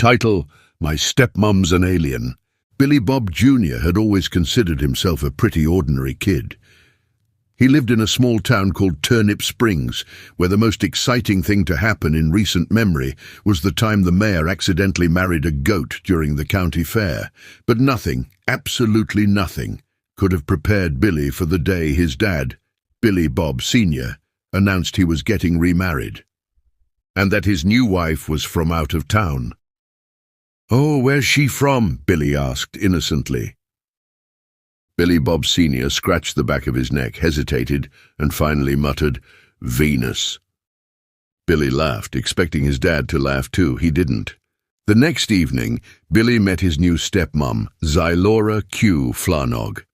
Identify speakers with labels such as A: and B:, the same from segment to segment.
A: Title: My Stepmom's an Alien. Billy Bob Jr. had always considered himself a pretty ordinary kid. He lived in a small town called Turnip Springs, where the most exciting thing to happen in recent memory was the time the mayor accidentally married a goat during the county fair. But nothing, absolutely nothing, could have prepared Billy for the day his dad, Billy Bob Sr., announced he was getting remarried, and that his new wife was from out of town. "Oh, where's she from?" Billy asked innocently. Billy Bob Sr. scratched the back of his neck, hesitated, and finally muttered, "Venus." Billy laughed, expecting his dad to laugh too. He didn't. The next evening, Billy met his new stepmom, Zylora Q. Flanog.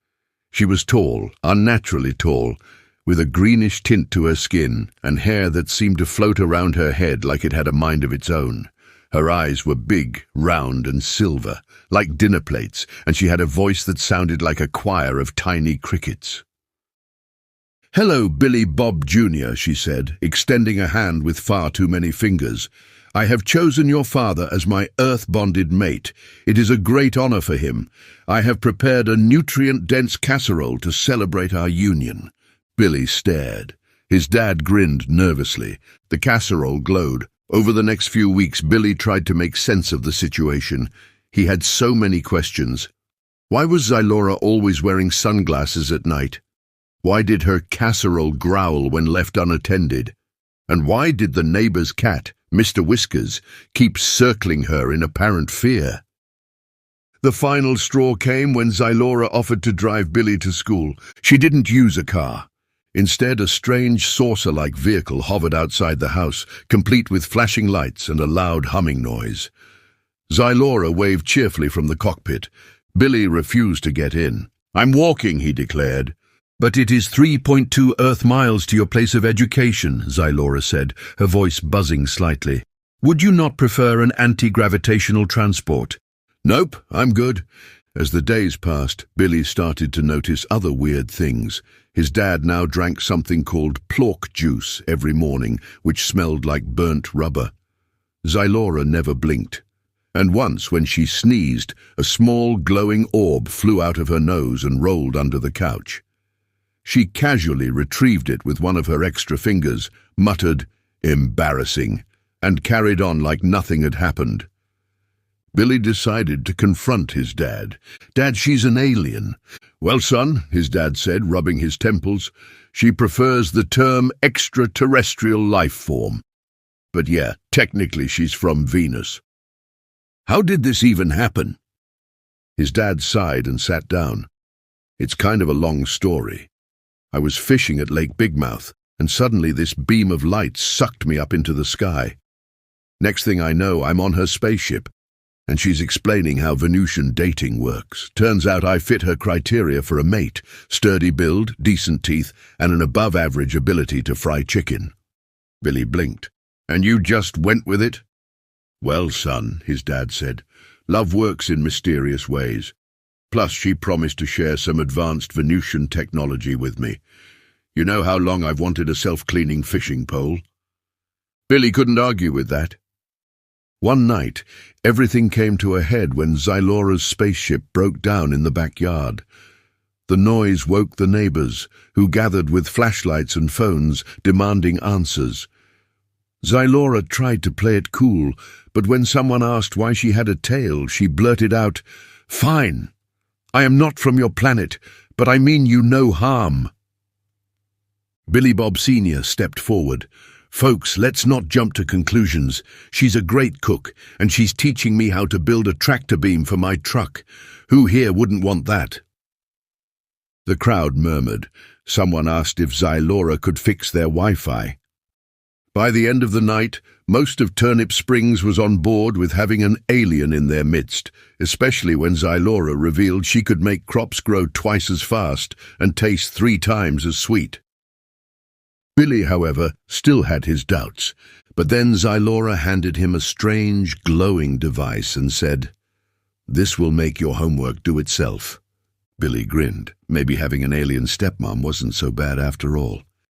A: She was tall, unnaturally tall, with a greenish tint to her skin and hair that seemed to float around her head like it had a mind of its own. Her eyes were big, round, and silver, like dinner plates, and she had a voice that sounded like a choir of tiny crickets. "Hello, Billy Bob Jr.," she said, extending a hand with far too many fingers. "I have chosen your father as my earth-bonded mate. It is a great honor for him. I have prepared a nutrient-dense casserole to celebrate our union." Billy stared. His dad grinned nervously. The casserole glowed. Over the next few weeks, Billy tried to make sense of the situation. He had so many questions. Why was Zylora always wearing sunglasses at night? Why did her casserole growl when left unattended? And why did the neighbor's cat, Mr. Whiskers, keep circling her in apparent fear? The final straw came when Zylora offered to drive Billy to school. She didn't use a car. Instead, a strange saucer-like vehicle hovered outside the house, complete with flashing lights and a loud humming noise. Zylora waved cheerfully from the cockpit. Billy refused to get in. "I'm walking," he declared. "But it is 3.2 Earth miles to your place of education," Zylora said, her voice buzzing slightly. "Would you not prefer an anti-gravitational transport?" "Nope, I'm good." As the days passed, Billy started to notice other weird things. His dad now drank something called plork juice every morning, which smelled like burnt rubber. Zylora never blinked. And once, when she sneezed, a small glowing orb flew out of her nose and rolled under the couch. She casually retrieved it with one of her extra fingers, muttered, "Embarrassing," and carried on like nothing had happened. Billy decided to confront his dad. "Dad, she's an alien." "Well, son," his dad said, rubbing his temples, "she prefers the term extraterrestrial life form. But yeah, technically she's from Venus." "How did this even happen?" His dad sighed and sat down. "It's kind of a long story. I was fishing at Lake Big Mouth, and suddenly this beam of light sucked me up into the sky. Next thing I know, I'm on her spaceship, and she's explaining how Venusian dating works. Turns out I fit her criteria for a mate: sturdy build, decent teeth, and an above-average ability to fry chicken." Billy blinked. "And you just went with it?" "Well, son," his dad said, "love works in mysterious ways. Plus, she promised to share some advanced Venusian technology with me. You know how long I've wanted a self-cleaning fishing pole?" Billy couldn't argue with that. One night, everything came to a head when Zylora's spaceship broke down in the backyard. The noise woke the neighbors, who gathered with flashlights and phones, demanding answers. Zylora tried to play it cool, but when someone asked why she had a tail, she blurted out, "Fine. I am not from your planet, but I mean you no harm." Billy Bob Sr. stepped forward. "Folks, let's not jump to conclusions. She's a great cook, and she's teaching me how to build a tractor beam for my truck. Who here wouldn't want that?" The crowd murmured. Someone asked if Zylora could fix their Wi-Fi. By the end of the night, most of Turnip Springs was on board with having an alien in their midst, especially when Zylora revealed she could make crops grow twice as fast and taste 3 times as sweet. Billy, however, still had his doubts, but then Zylora handed him a strange, glowing device and said, "This will make your homework do itself." Billy grinned. Maybe having an alien stepmom wasn't so bad after all.